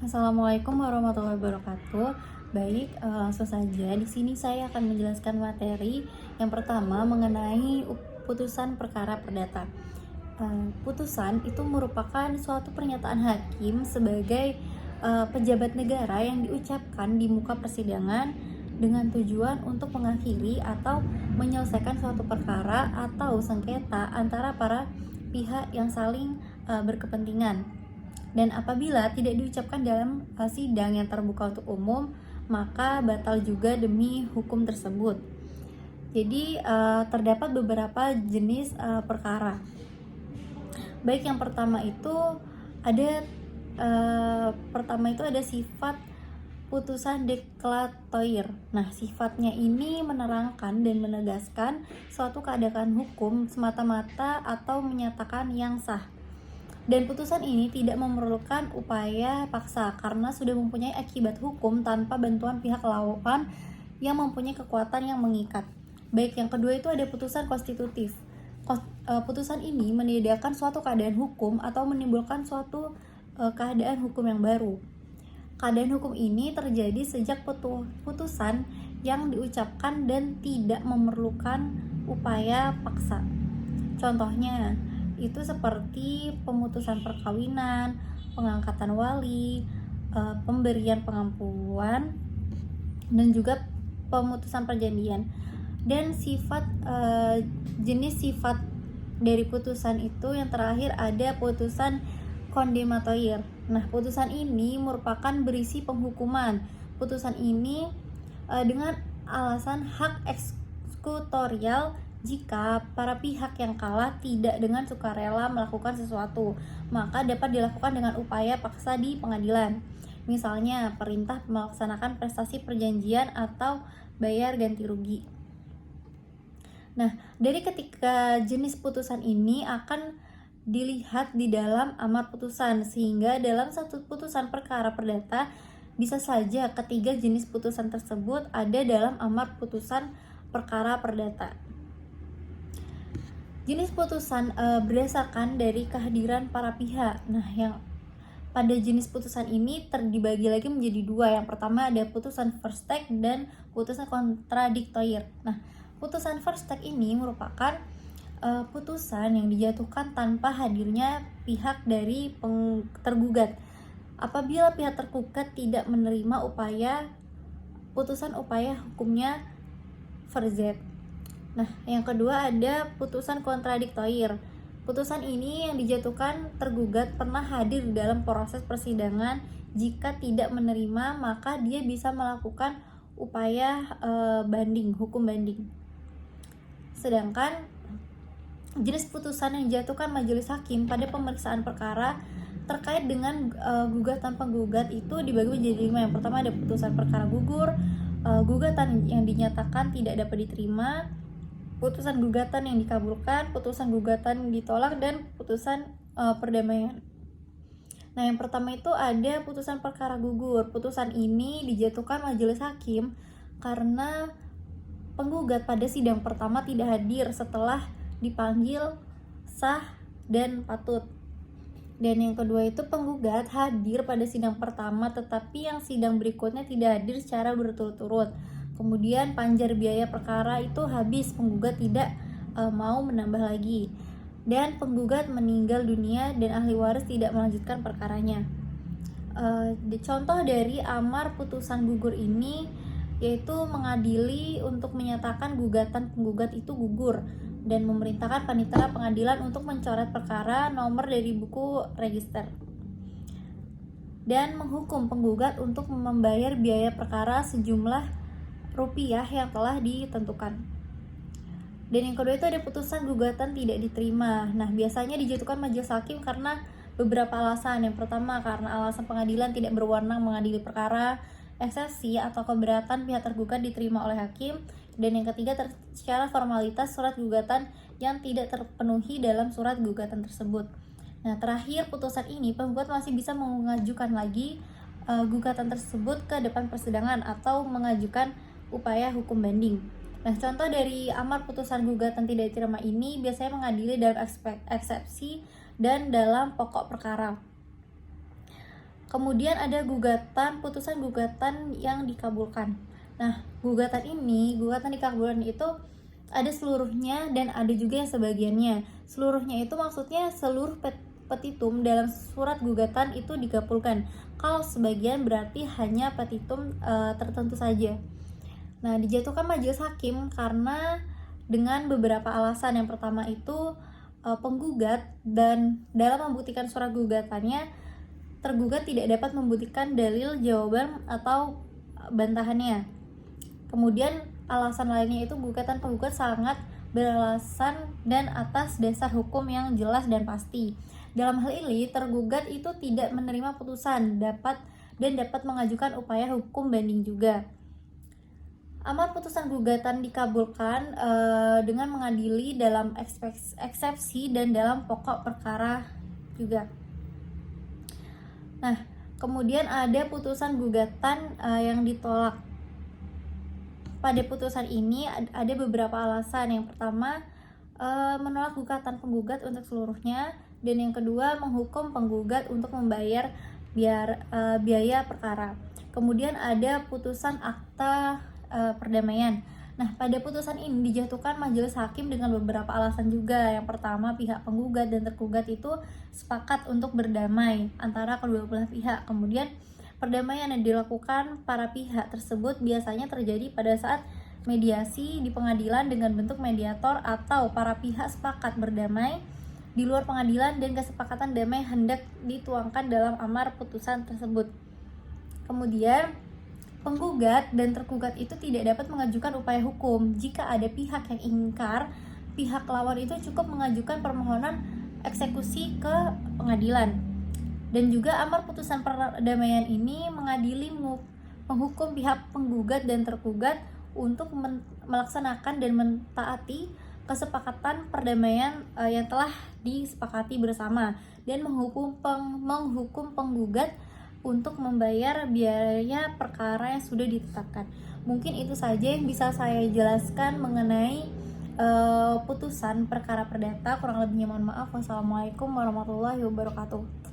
Assalamualaikum warahmatullahi wabarakatuh. Baik, langsung saja. Di sini saya akan menjelaskan materi yang pertama mengenai putusan perkara perdata. Putusan itu merupakan suatu pernyataan hakim sebagai pejabat negara yang diucapkan di muka persidangan dengan tujuan untuk mengakhiri atau menyelesaikan suatu perkara atau sengketa antara para pihak yang saling berkepentingan. Dan apabila tidak diucapkan dalam sidang yang terbuka untuk umum, maka batal juga demi hukum tersebut. Jadi terdapat beberapa jenis perkara. Baik, yang pertama itu ada sifat putusan deklarator. Nah, sifatnya ini menerangkan dan menegaskan suatu keadaan hukum semata-mata atau menyatakan yang sah. Dan putusan ini tidak memerlukan upaya paksa karena sudah mempunyai akibat hukum tanpa bantuan pihak lawan yang mempunyai kekuatan yang mengikat. Baik, yang kedua itu ada putusan konstitutif. Putusan ini menyediakan suatu keadaan hukum atau menimbulkan suatu keadaan hukum yang baru. Keadaan hukum ini terjadi sejak putusan yang diucapkan dan tidak memerlukan upaya paksa. Contohnya, itu seperti pemutusan perkawinan, pengangkatan wali, pemberian pengampuan, dan juga pemutusan perjanjian. Dan jenis sifat dari putusan itu yang terakhir ada putusan kondemnatoir. Nah, putusan ini merupakan berisi penghukuman. Putusan ini dengan alasan hak eksekutorial jika para pihak yang kalah tidak dengan sukarela melakukan sesuatu, maka dapat dilakukan dengan upaya paksa di pengadilan. Misalnya, perintah melaksanakan prestasi perjanjian atau bayar ganti rugi. Nah, dari ketiga jenis putusan ini akan dilihat di dalam amar putusan, sehingga dalam satu putusan perkara perdata bisa saja ketiga jenis putusan tersebut ada dalam amar putusan perkara perdata. Jenis putusan berdasarkan dari kehadiran para pihak. Nah, yang pada jenis putusan ini dibagi lagi menjadi dua. Yang pertama ada putusan first take dan putusan kontradiktor. Nah, putusan first take ini merupakan putusan yang dijatuhkan tanpa hadirnya pihak dari tergugat. Apabila pihak tergugat tidak menerima putusan upaya hukumnya verzet. Nah, yang kedua ada putusan kontradiktor. Putusan ini yang dijatuhkan tergugat pernah hadir dalam proses persidangan. Jika tidak menerima, maka dia bisa melakukan upaya hukum banding. Sedangkan jenis putusan yang dijatuhkan majelis hakim pada pemeriksaan perkara terkait dengan gugatan penggugat itu dibagi menjadi 5. Yang pertama ada putusan perkara gugur, gugatan yang dinyatakan tidak dapat diterima, putusan gugatan yang dikabulkan, putusan gugatan yang ditolak, dan putusan perdamaian. Nah, yang pertama itu ada putusan perkara gugur. Putusan ini dijatuhkan majelis hakim karena penggugat pada sidang pertama tidak hadir setelah dipanggil sah dan patut. Dan yang kedua itu penggugat hadir pada sidang pertama tetapi yang sidang berikutnya tidak hadir secara berturut-turut. Kemudian panjar biaya perkara itu habis, penggugat tidak mau menambah lagi, dan penggugat meninggal dunia dan ahli waris tidak melanjutkan perkaranya. Contoh dari amar putusan gugur ini yaitu mengadili untuk menyatakan gugatan penggugat itu gugur dan memerintahkan panitera pengadilan untuk mencoret perkara nomor dari buku register dan menghukum penggugat untuk membayar biaya perkara sejumlah rupiah yang telah ditentukan. Dan yang kedua itu ada putusan gugatan tidak diterima. Nah, biasanya dijatuhkan majelis hakim karena beberapa alasan. Yang pertama karena alasan pengadilan tidak berwenang mengadili perkara, eksepsi atau keberatan pihak tergugat diterima oleh hakim. Dan yang ketiga secara formalitas surat gugatan yang tidak terpenuhi dalam surat gugatan tersebut. Nah, terakhir putusan ini penggugat masih bisa mengajukan lagi gugatan tersebut ke depan persidangan atau mengajukan upaya hukum banding. Nah, contoh dari amar putusan gugatan tidak diterima ini biasanya mengadili dalam eksepsi dan dalam pokok perkara. Kemudian ada putusan gugatan yang dikabulkan. Nah, gugatan dikabulkan itu ada seluruhnya dan ada juga yang sebagiannya. Seluruhnya itu maksudnya seluruh petitum dalam surat gugatan itu dikabulkan. Kalau sebagian berarti hanya petitum tertentu saja. Nah, dijatuhkan majelis hakim karena dengan beberapa alasan. Yang pertama itu penggugat dan dalam membuktikan surat gugatannya, tergugat tidak dapat membuktikan dalil jawaban atau bantahannya. Kemudian alasan lainnya itu gugatan penggugat sangat beralasan dan atas dasar hukum yang jelas dan pasti. Dalam hal ini, tergugat itu tidak menerima putusan dapat mengajukan upaya hukum banding juga. Amar putusan gugatan dikabulkan dengan mengadili dalam eksepsi dan dalam pokok perkara juga. Nah, kemudian ada putusan gugatan yang ditolak. Pada putusan ini ada beberapa alasan. Yang pertama, menolak gugatan penggugat untuk seluruhnya, dan yang kedua, menghukum penggugat untuk membayar biaya perkara. Kemudian ada putusan akta perdamaian. Nah, pada putusan ini dijatuhkan majelis hakim dengan beberapa alasan juga. Yang pertama, pihak penggugat dan tergugat itu sepakat untuk berdamai antara kedua belah pihak. Kemudian perdamaian yang dilakukan para pihak tersebut biasanya terjadi pada saat mediasi di pengadilan dengan bentuk mediator, atau para pihak sepakat berdamai di luar pengadilan dan kesepakatan damai hendak dituangkan dalam amar putusan tersebut. Kemudian penggugat dan tergugat itu tidak dapat mengajukan upaya hukum. Jika ada pihak yang ingkar, pihak lawan itu cukup mengajukan permohonan eksekusi ke pengadilan. Dan juga amar putusan perdamaian ini mengadili menghukum pihak penggugat dan tergugat untuk melaksanakan dan mentaati kesepakatan perdamaian yang telah disepakati bersama, dan menghukum penggugat untuk membayar biaya perkara yang sudah ditetapkan. Mungkin itu saja yang bisa saya jelaskan mengenai putusan perkara perdata. Kurang lebihnya mohon maaf. Wassalamualaikum warahmatullahi wabarakatuh.